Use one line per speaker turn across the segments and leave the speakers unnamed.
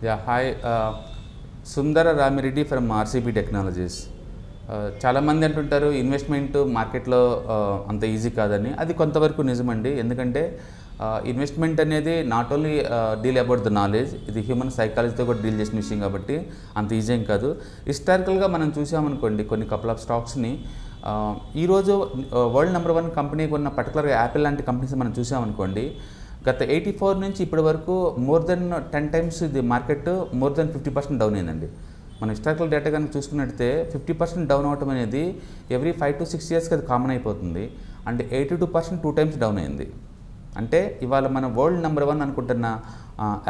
Yeah, hi. Sundara Rami Reddy from RCB Technologies. చాలామంది అంటుంటారు investment మార్కెట్లో అంత ఈజీ కాదని. అది కొంతవరకు నిజమండి. ఎందుకంటే ఇన్వెస్ట్మెంట్ అనేది not only deal about the knowledge, ఇది హ్యూమన్ సైకాలజీతో కూడా డీల్ చేసిన విషయం కాబట్టి అంత ఈజీ ఏం కాదు. హిస్టారికల్గా మనం చూసామనుకోండి కొన్ని కపుల్ ఆఫ్ స్టాక్స్ని. ఈరోజు వరల్డ్ నెంబర్ 1 కంపెనీ ఉన్న పర్టికులర్గా యాపిల్ లాంటి కంపెనీస్ మనం చూసామనుకోండి, గత 84 నుంచి ఇప్పటి వరకు మోర్ దెన్ 10 టైమ్స్ ఇది మార్కెట్ మోర్ దెన్ 50% డౌన్ అయిందండి. మన హిస్టారికల్ డేటా కనుక చూసుకున్నట్టయితే 50% డౌన్ అవటం అనేది ఎవ్రీ 5 to 6 ఇయర్స్కి అది కామన్ అయిపోతుంది. అండ్ 82% 2 టైమ్స్ డౌన్ అయింది. అంటే ఇవాళ మన వరల్డ్ నెంబర్ 1 అనుకుంటున్న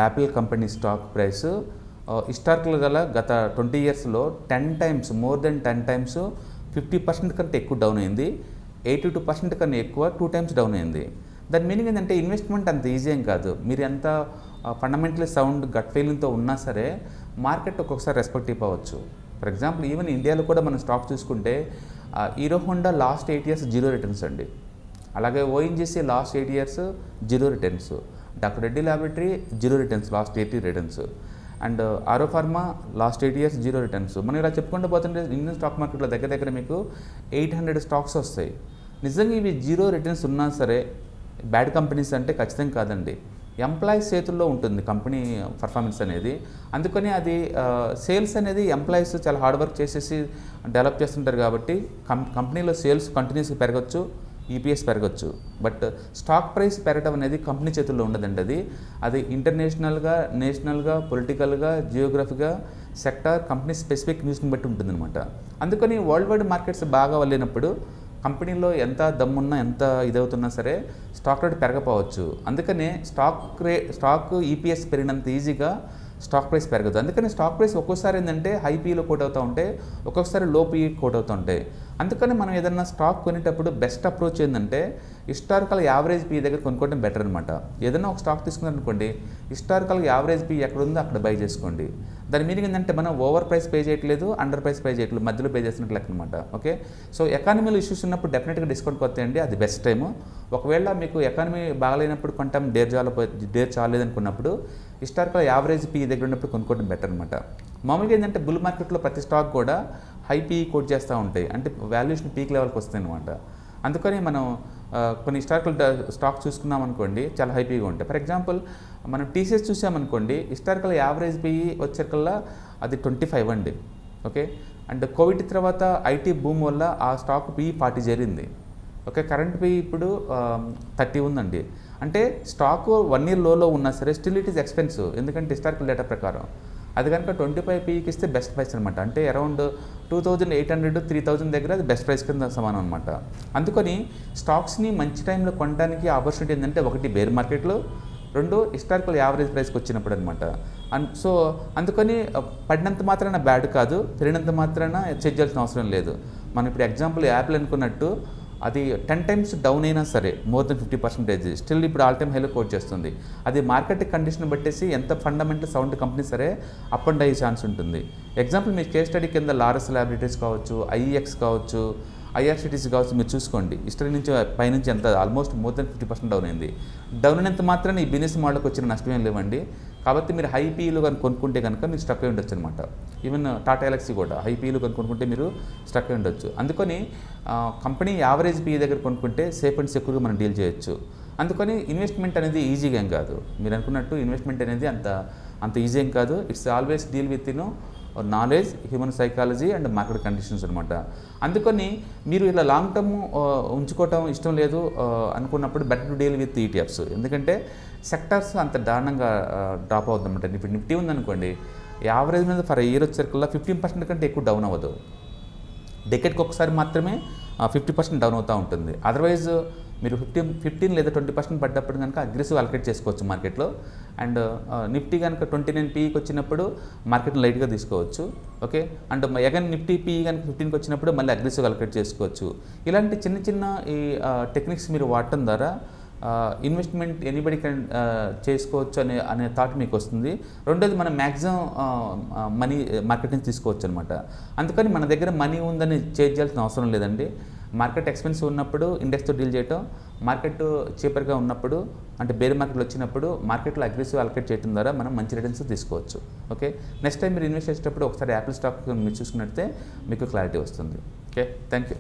Apple company stock price historical గల గత 20 ఇయర్స్లో 10 టైమ్స్, మోర్ దెన్ 10 టైమ్స్ 50% కంటే ఎక్కువ డౌన్ అయింది. 82% కన్నా ఎక్కువ 2 టైమ్స్ డౌన్ అయింది. దాని మీనింగ్ ఏంటంటే ఇన్వెస్ట్మెంట్ అంత ఈజీ ఏం కాదు. మీరు ఎంత ఫండమెంటలీ సౌండ్ గట్ ఫీలింగ్తో ఉన్నా సరే మార్కెట్ ఒక్కొక్కసారి రెస్పెక్ట్ ఇవ్వచ్చు. ఫర్ ఎగ్జాంపుల్ ఈవెన్ ఇండియాలో కూడా మనం స్టాక్ చూసుకుంటే hero Honda last 8 years zero returns అండి. అలాగే ONGC last 8 years zero returns. Doctor Reddy laboratory zero returns, last 80 returns. And Auro pharma last 8 years zero returns. మనం ఇలా చెప్పుకుంటూ పోతుంటే ఇండియన్ స్టాక్ మార్కెట్లో దగ్గర మీకు 800 స్టాక్స్ వస్తాయి. నిజంగా ఇవి జీరో రిటర్న్స్ ఉన్నా సరే బ్యాడ్ కంపెనీస్ అంటే ఖచ్చితంగా కాదండి. ఎంప్లాయీస్ చేతుల్లో ఉంటుంది కంపెనీ పర్ఫార్మెన్స్ అనేది. అందుకని అది సేల్స్ అనేది ఎంప్లాయీస్ చాలా హార్డ్ వర్క్ చేసేసి డెవలప్ చేస్తుంటారు కాబట్టి కంపెనీలో సేల్స్ కంటిన్యూస్గా పెరగచ్చు, ఈపీఎస్ పెరగచ్చు. బట్ స్టాక్ ప్రైస్ పెరగడం అనేది కంపెనీ చేతుల్లో ఉండదండి. అది ఇంటర్నేషనల్గా, నేషనల్గా, పొలిటికల్గా, జియోగ్రఫీగా, సెక్టార్, కంపెనీ స్పెసిఫిక్ న్యూస్ని బట్టి ఉంటుందన్నమాట. అందుకని వరల్డ్ వైడ్ మార్కెట్స్ బాగా వెళ్ళినప్పుడు కంపెనీలో ఎంత దమ్మున్నా, ఎంత ఇదవుతున్నా సరే స్టాక్ రేట్ పెరగపోవచ్చు. అందుకనే స్టాక్ ఈపీఎస్ పెరిగినంత ఈజీగా స్టాక్ ప్రైస్ పెరగదు. అందుకని స్టాక్ ప్రైస్ ఒక్కోసారి ఏంటంటే హై పీలో కోట్ అవుతూ ఉంటాయి, ఒక్కొక్కసారి లో పీ కోట్ అవుతూ ఉంటాయి. అందుకని మనం ఏదన్నా స్టాక్ కొనేటప్పుడు బెస్ట్ అప్రోచ్ ఏంటంటే హిస్టారికల్ యావరేజ్ పీ దగ్గర కొనుక్కోవడం బెటర్ అనమాట. ఏదైనా ఒక స్టాక్ తీసుకున్నారనుకోండి, హిస్టారికల్ యావరేజ్ పీ ఎక్కడ ఉందో అక్కడ బై చేసుకోండి. దాని మీనింగ్ ఏంటంటే మనం ఓవర్ ప్రైస్ పే చేయట్లేదు, అండర్ ప్రైస్ పే చేయట్లేదు, మధ్యలో పే చేసినట్లు లెక్క అనమాట. ఓకే, సో ఎకానమీలో ఇష్యూస్ ఉన్నప్పుడు డెఫినెట్గా డిస్కౌంట్ కొత్తేయండి, అది బెస్ట్ టైము. ఒకవేళ మీకు ఎకానమీ బాగాలేనప్పుడు కొంటాం, డేర్ చాలేదనుకున్నప్పుడు హిస్టారికల్ యావరేజ్ పీ దగ్గర ఉన్నప్పుడు కొనుక్కోవడం బెటర్ అనమాట. మామూలుగా ఏంటంటే బుల్ మార్కెట్లో ప్రతి స్టాక్ కూడా హై పీ కోట్ చేస్తూ ఉంటాయి, అంటే వాల్యుయేషన్ పీక్ లెవెల్కి వస్తాయి అనమాట. అందుకని మనం కొన్ని హిస్టారికల్ స్టాక్ చూసుకున్నాం అనుకోండి చాలా హైపీగా ఉంటాయి. ఫర్ ఎగ్జాంపుల్ మనం టీసీఎస్ చూసామనుకోండి, హిస్టారికల్ యావరేజ్ పీ వచ్చేకల్లా అది 25 అండి. ఓకే, అండ్ కోవిడ్ తర్వాత ఐటీ బూమ్ వల్ల ఆ స్టాక్ పీ 40 జరిగింది. ఓకే, కరెంట్ పీ ఇప్పుడు 30 ఉందండి. అంటే స్టాక్ 1 year లోలో ఉన్నా సరే స్టిల్ ఇట్ ఈస్ ఎక్స్పెన్సివ్, ఎందుకంటే హిస్టారికల్ డేటా ప్రకారం అది కనుక 25 పీకి ఇస్తే బెస్ట్ ప్రైస్ అనమాట. అంటే అరౌండ్ 2800 3000 దగ్గర అది బెస్ట్ ప్రైస్ కింద సమానం అనమాట. అందుకని స్టాక్స్ని మంచి టైంలో కొనడానికి ఆపర్చునిటీ ఏంటంటే ఒకటి బేర్ మార్కెట్లో, 2 హిస్టారికల్ యావరేజ్ ప్రైస్కి వచ్చినప్పుడు అనమాట. సో అందుకని పడినంత మాత్రాన బ్యాడ్ కాదు, పెరిగినంత మాత్రాన చెక్ చేయాల్సిన అవసరం లేదు. మనం ఇప్పుడు ఎగ్జాంపుల్ యాపిల్ అనుకున్నట్టు అది 10 టైమ్స్ డౌన్ అయినా సరే మోర్ దెన్ 50% స్టిల్ ఇప్పుడు ఆల్ టైమ్ హైలో కోట్ చేస్తుంది. అది మార్కెట్ కండిషన్ బట్టేసి ఎంత ఫండమెంటల్ సౌండ్ కంపెనీ సరే అప్ అండ్ అయ్యే ఛాన్స్ ఉంటుంది. ఎగ్జాంపుల్ మీ కేస్ స్టడీ కింద లారస్ ల్యాబొరేటరీస్ కావచ్చు, ఐఈఎక్స్ కావచ్చు, ఐఆర్సిటీసీ కావచ్చు, మీరు చూసుకోండి హిస్టరీ నుంచి పైనుంచి ఎంత ఆల్మోస్ట్ మోర్ దెన్ 50% డౌన్ అయింది. డౌన్ అయినంత మాత్రాన ఈ బిజినెస్ మోడల్కి వచ్చిన నష్టమేం లేవండి. కాబట్టి మీరు హై పీలో కనుక కొనుక్కుంటే కనుక మీరు స్టక్ అయి ఉండొచ్చు అనమాట. ఈవెన్ టాటా ఎలక్సీ కూడా హై పీలో కనుక కొనుక్కుంటే మీరు స్టక్ అయి ఉండొచ్చు. అందుకని కంపెనీ యావరేజ్ పీ దగ్గర కొనుక్కుంటే సేఫ్ అండ్ సెక్యూర్గా మనం డీల్ చేయొచ్చు. అందుకని ఇన్వెస్ట్మెంట్ అనేది ఈజీగా ఏం కాదు. మీరు అనుకున్నట్టు ఇన్వెస్ట్మెంట్ అనేది అంత ఈజీ ఏం కాదు. It's always deal with knowledge, human psychology and market conditions అనమాట. అందుకని మీరు ఇలా లాంగ్ టర్మ్ ఉంచుకోవటం ఇష్టం లేదు అనుకున్నప్పుడు better to deal with ETFs. ఎందుకంటే సెక్టార్స్ అంత దారుణంగా డ్రాప్ అవుతుంది అనమాట. ఇప్పుడు నిఫ్టీ ఉందనుకోండి, యావరేజ్ మీద ఫర్ ఇయర్ వచ్చేసరికల్లా 15% కంటే ఎక్కువ డౌన్ అవ్వదు. డెకెట్కి ఒకసారి మాత్రమే 50% డౌన్ అవుతూ ఉంటుంది. అదర్వైజ్ మీరు 15 లేదా 20% పడ్డప్పుడు కనుక అగ్రెసివ్ అలకేట్ చేసుకోవచ్చు మార్కెట్లో. అండ్ నిఫ్టీ కనుక 29 పీకి వచ్చినప్పుడు మార్కెట్ని లైట్గా తీసుకోవచ్చు. Okay, and again Nifty P కనుక 15కి వచ్చినప్పుడు మళ్ళీ అగ్రెసివ్ అలకేట్ చేసుకోవచ్చు. ఇలాంటి చిన్న ఈ టెక్నిక్స్ మీరు వాడటం ద్వారా ఇన్వెస్ట్మెంట్ ఎనీబడి కెన్ చేసుకోవచ్చు అనే థాట్ మీకు వస్తుంది. రెండోది మనం మ్యాక్సిమం మనీ మార్కెట్ నుంచి తీసుకోవచ్చు అనమాట. అందుకని మన దగ్గర మనీ ఉందని చేయాల్సిన అవసరం లేదండి. మార్కెట్ ఎక్స్పెన్సివ్ ఉన్నప్పుడు ఇండెక్స్తో డీల్ చేయటం, మార్కెట్ చీపర్గా ఉన్నప్పుడు అంటే బేర్ మార్కెట్లో వచ్చినప్పుడు మార్కెట్లో అగ్రెసివ్ అలకేట్ చేయడం ద్వారా మనం మంచి రిటర్న్స్ తీసుకోవచ్చు. ఓకే, నెక్స్ట్ టైం మీరు ఇన్వెస్ట్ చేసేటప్పుడు ఒకసారి యాపిల్ స్టాక్ మీరు చూసుకున్నట్టే మీకు క్లారిటీ వస్తుంది. Okay, thank you.